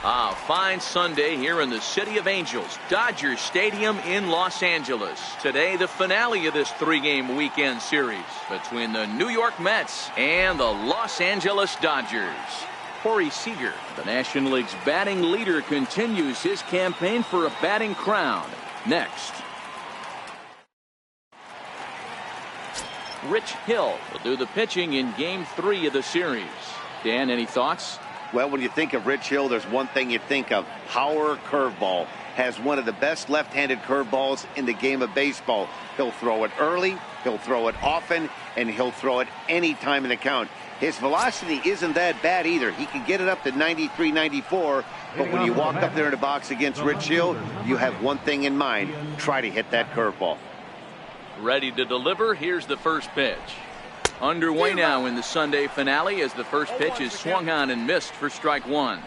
A fine Sunday here in the City of Angels, Dodger Stadium in Los Angeles. Today, the finale of this three-game weekend series between the New York Mets and the Los Angeles Dodgers. Corey Seager, the National League's batting leader, continues his campaign for a batting crown. Next. Rich Hill will do the pitching in Game 3 of the series. Dan, any thoughts? Well, when you think of Rich Hill, there's one thing you think of. Hauer curveball. Has one of the best left-handed curveballs in the game of baseball. He'll throw it early, he'll throw it often, and he'll throw it any time in the count. His velocity isn't that bad either. He can get it up to 93, 94, but when you walk up there in the box against Rich Hill, you have one thing in mind. Try to hit that curveball. Ready to deliver. Here's the first pitch. Underway now in the Sunday finale as the first pitch is swung on and missed for strike one.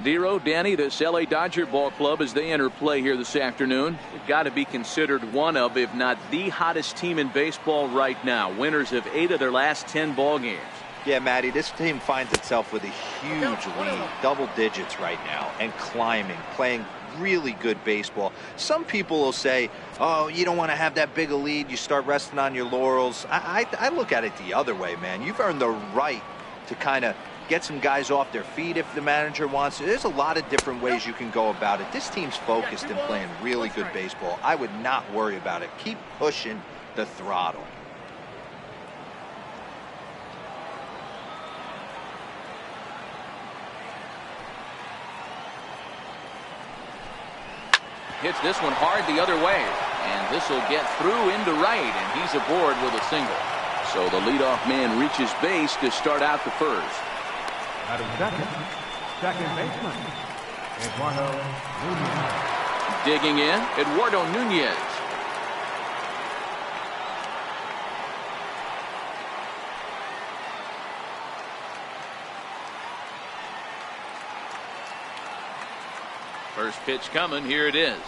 Dero, Danny, this LA Dodger ball club as they enter play here this afternoon, they've got to be considered one of, if not the hottest team in baseball right now. Winners of 8 of their last 10 ball games. Yeah, Matty, this team finds itself with a huge lead, double digits right now, and climbing, playing really good baseball. Some people will say, oh, you don't want to have that big a lead, you start resting on your laurels. I look at it the other way, man. You've earned the right to kind of get some guys off their feet if the manager wants to. There's a lot of different ways you can go about it. This team's focused and playing really good baseball. I would not worry about it. Keep pushing the throttle. Hits this one hard the other way, and this will get through into right, and he's aboard with a single. So the leadoff man reaches base to start out the first. Out of second baseman, Eduardo Nunez. Digging in, Eduardo Nunez. First pitch coming, here it is.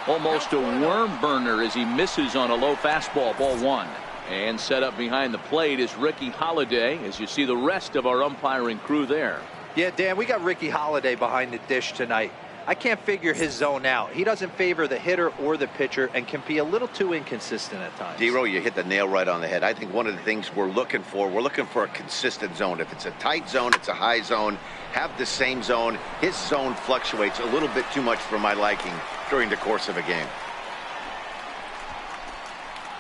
Almost a worm burner as he misses on a low fastball, ball one. And set up behind the plate is Ricky Holiday as you see the rest of our umpiring crew there. Yeah, Dan, we got Ricky Holiday behind the dish tonight. I can't figure his zone out. He doesn't favor the hitter or the pitcher and can be a little too inconsistent at times. Dero, you hit the nail right on the head. I think one of the things we're looking for a consistent zone. If it's a tight zone, it's a high zone. Have the same zone. His zone fluctuates a little bit too much for my liking during the course of a game.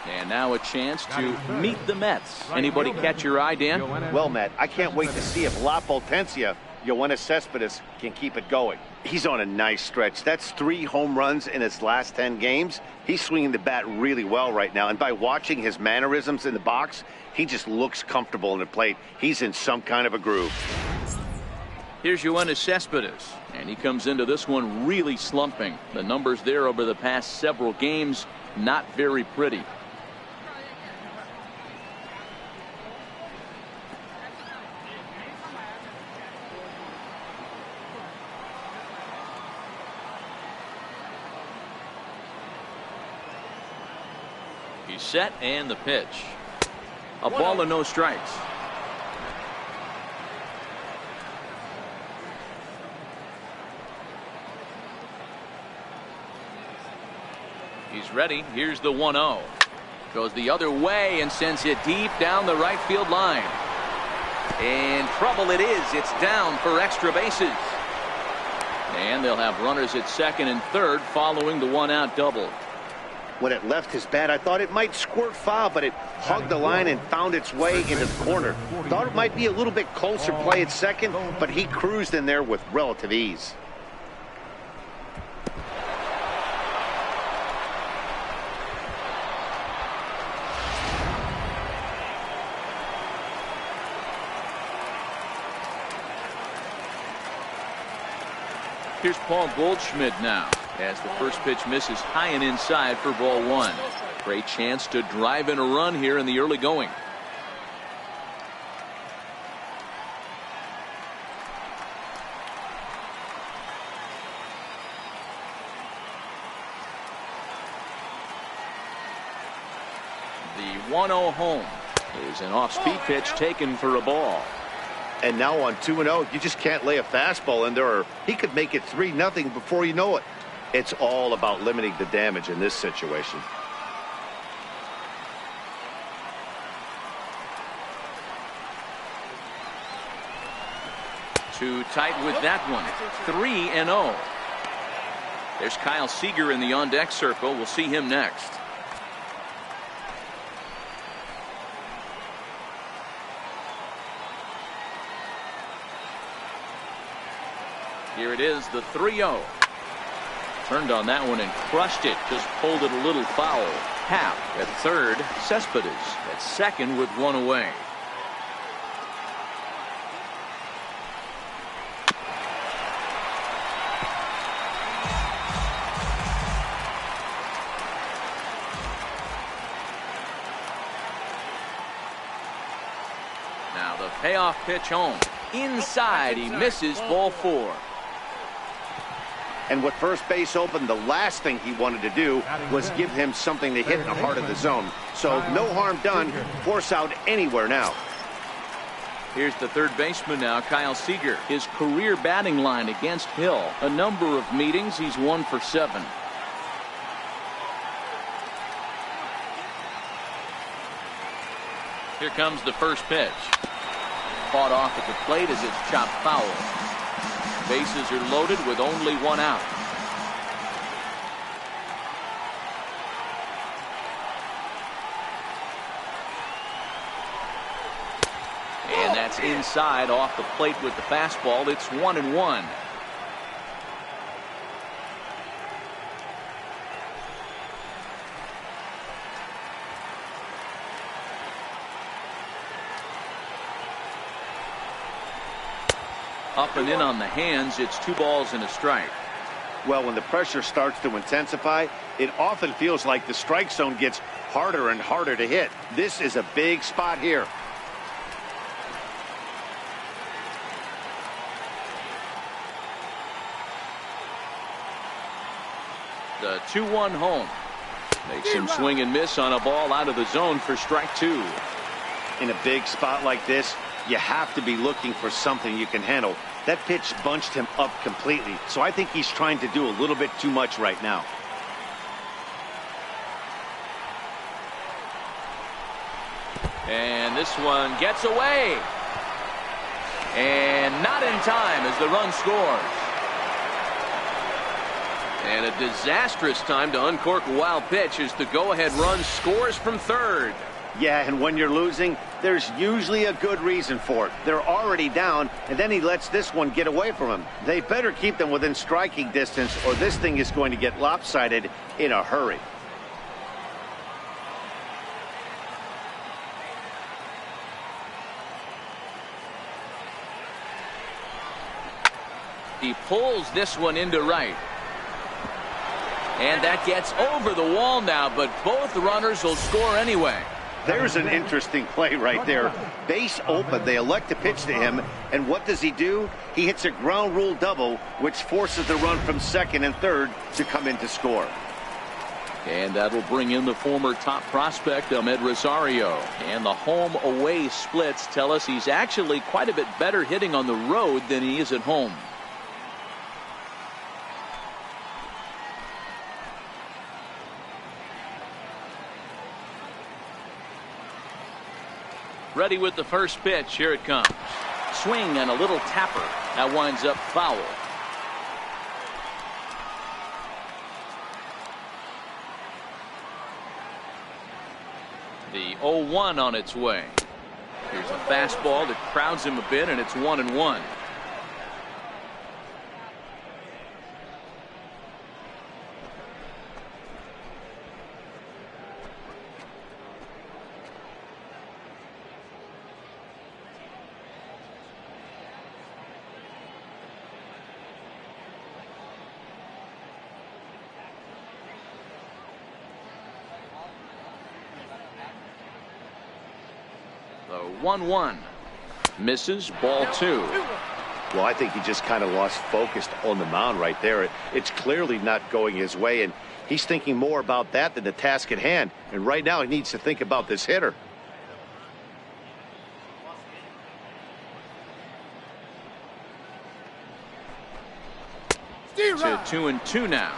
And now a chance to meet the Mets. Anybody catch your eye, Dan? Well, Matt, I can't wait to see if La Potencia, Yoenis Cespedes, can keep it going. He's on a nice stretch. That's 3 home runs in his last 10 games. He's swinging the bat really well right now. And by watching his mannerisms in the box, he just looks comfortable in the plate. He's in some kind of a groove. Here's Yoenis Cespedes, and he comes into this one really slumping. The numbers there over the past several games, not very pretty. He's set, and the pitch. A ball and no strikes. He's ready. Here's the 1-0. Goes the other way and sends it deep down the right field line. In trouble it is. It's down for extra bases. And they'll have runners at second and third following the 1-out double. When it left his bat, I thought it might squirt foul, but it hugged the line and found its way into the corner. Thought it might be a little bit closer play at second, but he cruised in there with relative ease. Here's Paul Goldschmidt now as the first pitch misses high and inside for ball one. Great chance to drive in a run here in the early going. The 1-0 home is an off-speed pitch taken for a ball. And now on 2-0, you just can't lay a fastball in there, or he could make it 3-0 before you know it. It's all about limiting the damage in this situation. Too tight with that one. 3-0. There's Kyle Seager in the on-deck circle. We'll see him next. Here it is, the 3-0. Turned on that one and crushed it. Just pulled it a little foul. Happ at third. Cespedes at second with one away. Now the payoff pitch home. Inside, he misses, ball 4. And with first base open, the last thing he wanted to do was give him something to hit in the heart of the zone. So no harm done. Force out anywhere now. Here's the third baseman now, Kyle Seager. His career batting line against Hill. A number of meetings, he's 1 for 7. Here comes the first pitch. Fought off at the plate as it's chopped foul. Bases are loaded with only one out. And that's inside off the plate with the fastball. It's 1-1. Up and in on the hands. It's 2 balls and a strike. Well, when the pressure starts to intensify, it often feels like the strike zone gets harder and harder to hit. This is a big spot here. The 2-1 home. Makes him swing and miss on a ball out of the zone for strike 2. In a big spot like this, you have to be looking for something you can handle. That pitch bunched him up completely, so I think he's trying to do a little bit too much right now. And this one gets away. And not in time as the run scores. And a disastrous time to uncork a wild pitch as the go-ahead run scores from third. Yeah, and when you're losing, there's usually a good reason for it. They're already down, and then he lets this one get away from him. They better keep them within striking distance, or this thing is going to get lopsided in a hurry. He pulls this one into right. And that gets over the wall now, but both runners will score anyway. There's an interesting play right there. Base open, they elect to pitch to him, and what does he do? He hits a ground rule double, which forces the run from second and third to come in to score. And that'll bring in the former top prospect, Amed Rosario. And the home-away splits tell us he's actually quite a bit better hitting on the road than he is at home. Ready with the first pitch. Here it comes. Swing and a little tapper. That winds up foul. The 0-1 on its way. Here's a fastball that crowds him a bit, and it's 1-1. The 1-1 misses, ball 2. Well, I think he just kind of lost focus on the mound right there. It's clearly not going his way, and he's thinking more about that than the task at hand. And right now he needs to think about this hitter. to 2-2 now.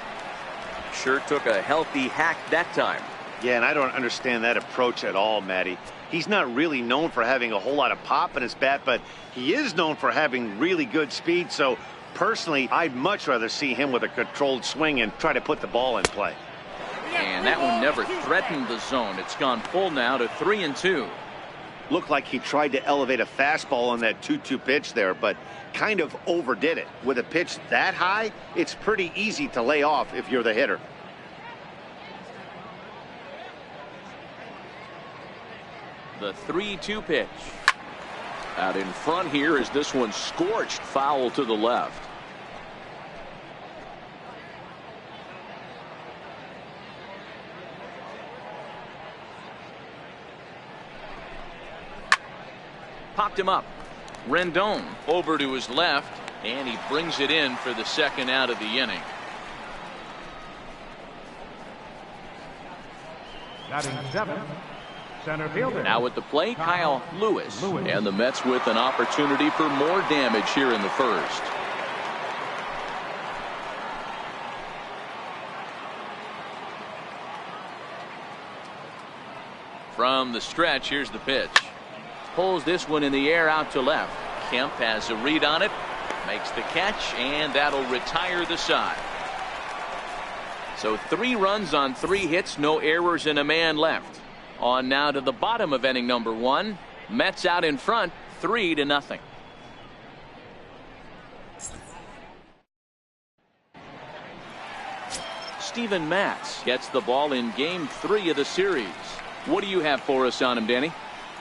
Sure took a healthy hack that time. Yeah, and I don't understand that approach at all, Matty. He's not really known for having a whole lot of pop in his bat, but he is known for having really good speed. So personally, I'd much rather see him with a controlled swing and try to put the ball in play. And that one never threatened the zone. It's gone full now to 3-2. Looked like he tried to elevate a fastball on that 2-2 pitch there, but kind of overdid it. With a pitch that high, it's pretty easy to lay off if you're the hitter. The 3-2 pitch. Out in front here is this one scorched foul to the left. Popped him up. Rendon over to his left, and he brings it in for the second out of the inning. Batting 7th, center fielder. Now at the plate, Kyle Lewis. And the Mets with an opportunity for more damage here in the first. From the stretch, here's the pitch. Pulls this one in the air out to left. Kemp has a read on it, makes the catch, and that'll retire the side. So 3 runs on 3 hits, no errors, and a man left. On now to the bottom of inning number 1. Mets out in front, 3-0. Steven Matz gets the ball in game 3 of the series. What do you have for us on him, Danny?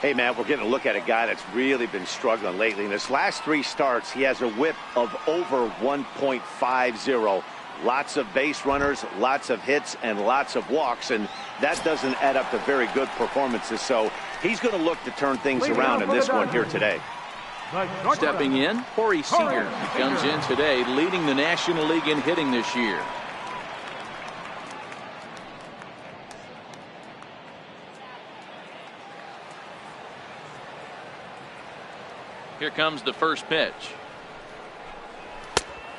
Hey, Matt, we're getting a look at a guy that's really been struggling lately. In his last 3 starts, he has a whip of over 1.50. Lots of base runners, lots of hits, and lots of walks, and that doesn't add up to very good performances. So he's going to look to turn things around in this one here today. Stepping in, Corey Seager. He comes in today leading the National League in hitting this year. Here comes the first pitch.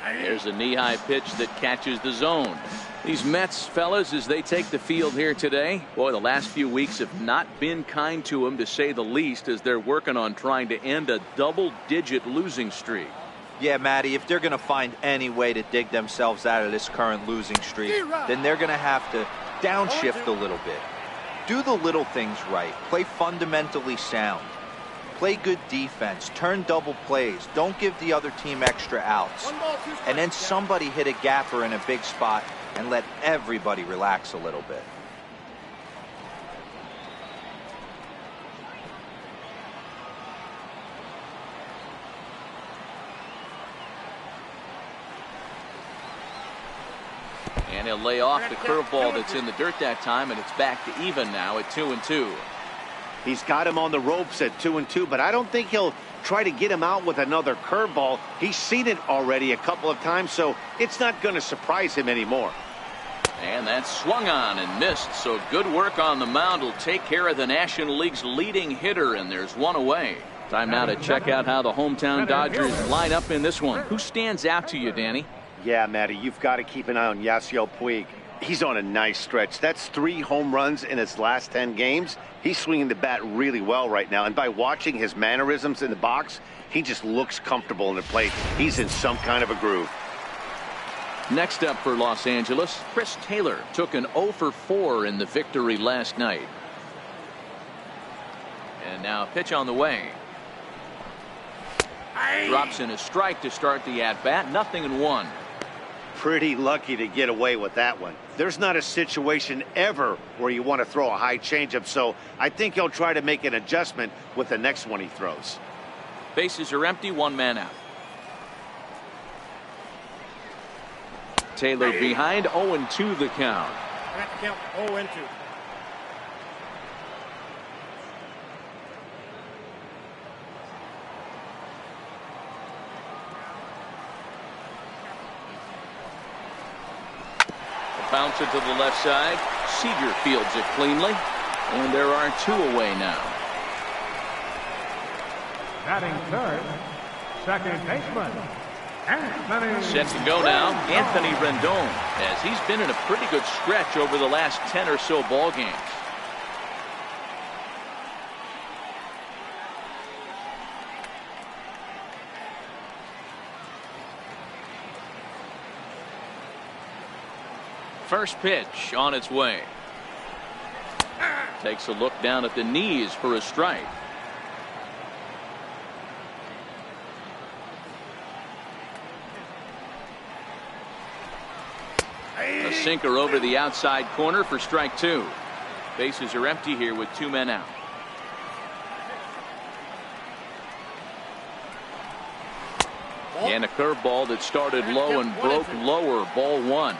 There's a knee-high pitch that catches the zone. These Mets fellas, as they take the field here today, boy, the last few weeks have not been kind to them, to say the least, as they're working on trying to end a double-digit losing streak. Yeah, Matty, if they're going to find any way to dig themselves out of this current losing streak, then they're going to have to downshift a little bit. Do the little things right. Play fundamentally sound. Play good defense. Turn double plays. Don't give the other team extra outs. And then somebody hit a gapper in a big spot and let everybody relax a little bit. And he'll lay off the curveball that's in the dirt that time, and it's back to even now at 2-2. He's got him on the ropes at 2-2, but I don't think he'll try to get him out with another curveball. He's seen it already a couple of times, so it's not going to surprise him anymore. And that's swung on and missed, so good work on the mound will take care of the National League's leading hitter, and there's one away. Time now to check out how the hometown Dodgers line up in this one. Who stands out to you, Danny? Yeah, Matty, you've got to keep an eye on Yasiel Puig. He's on a nice stretch. That's 3 home runs in his last 10 games. He's swinging the bat really well right now. And by watching his mannerisms in the box, he just looks comfortable in the plate. He's in some kind of a groove. Next up for Los Angeles, Chris Taylor took an 0 for 4 in the victory last night. And now pitch on the way. Drops in a strike to start the at-bat. 0-1. Pretty lucky to get away with that one. There's not a situation ever where you want to throw a high changeup, so I think he'll try to make an adjustment with the next one he throws. Bases are empty, 1 man out. Taylor behind, 0-2 the count. I have to count 0-2. Bounce it to the left side. Seager fields it cleanly. And there are 2 away now. Batting third, second baseman, Set to go now, Anthony Rendon, as he's been in a pretty good stretch over the last 10 or so ball games. First pitch on its way. Takes a look down at the knees for a strike. A sinker over the outside corner for strike two. Bases are empty here with 2 men out. And a curveball that started low and broke lower. Ball one.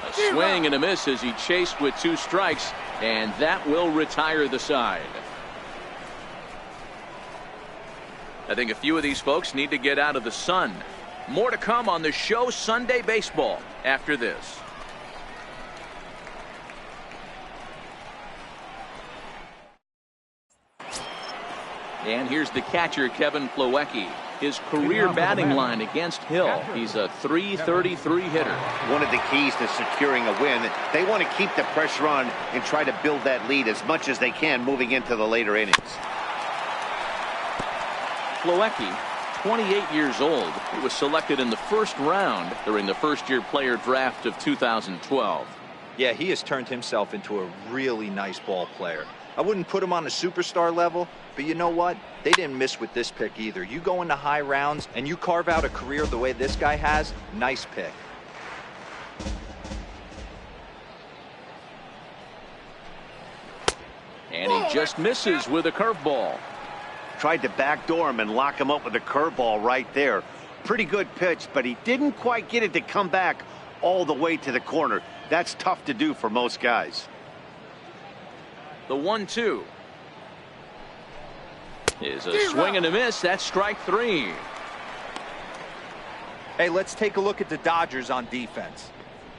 A swing and a miss as he chased with 2 strikes, and that will retire the side. I think a few of these folks need to get out of the sun. More to come on the show Sunday Baseball after this. And here's the catcher, Kevin Plawecki. His career batting line against Hill. He's a .333 hitter. One of the keys to securing a win, they want to keep the pressure on and try to build that lead as much as they can moving into the later innings. Plawecki, 28 years old. He was selected in the first round during the first-year player draft of 2012. Yeah, he has turned himself into a really nice ball player. I wouldn't put him on a superstar level, but you know what? They didn't miss with this pick either. You go into high rounds and you carve out a career the way this guy has, nice pick. And he just misses with a curveball. Tried to backdoor him and lock him up with a curveball right there. Pretty good pitch, but he didn't quite get it to come back all the way to the corner. That's tough to do for most guys. The 1-2 is a swing and a miss. That's strike 3. Hey, let's take a look at the Dodgers on defense.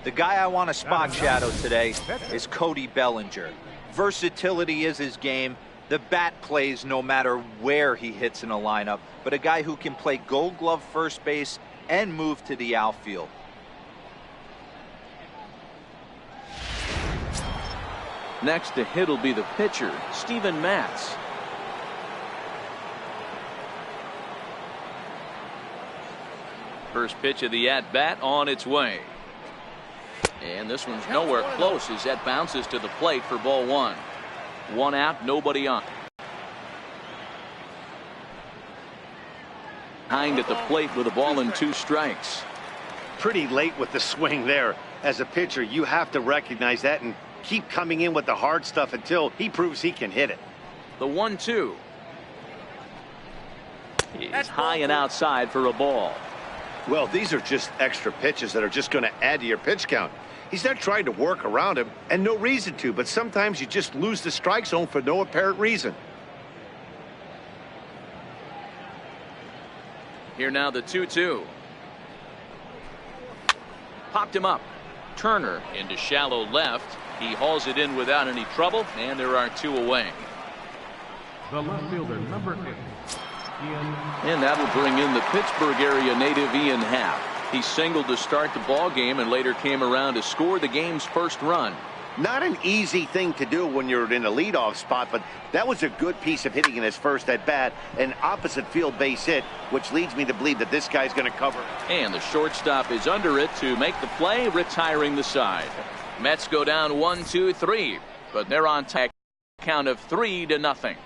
The guy I want to spot shadow today is Cody Bellinger. Versatility is his game. The bat plays no matter where he hits in a lineup, but a guy who can play Gold Glove first base and move to the outfield. Next to hit will be the pitcher, Steven Matz. First pitch of the at-bat on its way. And this one's nowhere close as that bounces to the plate for ball one. 1 out, nobody on. Behind at the plate with a ball and 2 strikes. Pretty late with the swing there. As a pitcher, you have to recognize that and keep coming in with the hard stuff until he proves he can hit it. The 1-2 is high and outside for a ball. Well, these are just extra pitches that are just going to add to your pitch count. He's not trying to work around him, and no reason to, but sometimes you just lose the strike zone for no apparent reason. Here now the 2-2. Popped him up. Turner into shallow left. He hauls it in without any trouble, and there are 2 away. The left fielder, number 8, Ian. And that'll bring in the Pittsburgh area native Ian Happ. He singled to start the ball game and later came around to score the game's first run. Not an easy thing to do when you're in a leadoff spot, but that was a good piece of hitting in his first at bat, an opposite field base hit, which leads me to believe that this guy's going to cover. And the shortstop is under it to make the play, retiring the side. Mets go down 1-2-3, but they're on top, count of 3-0.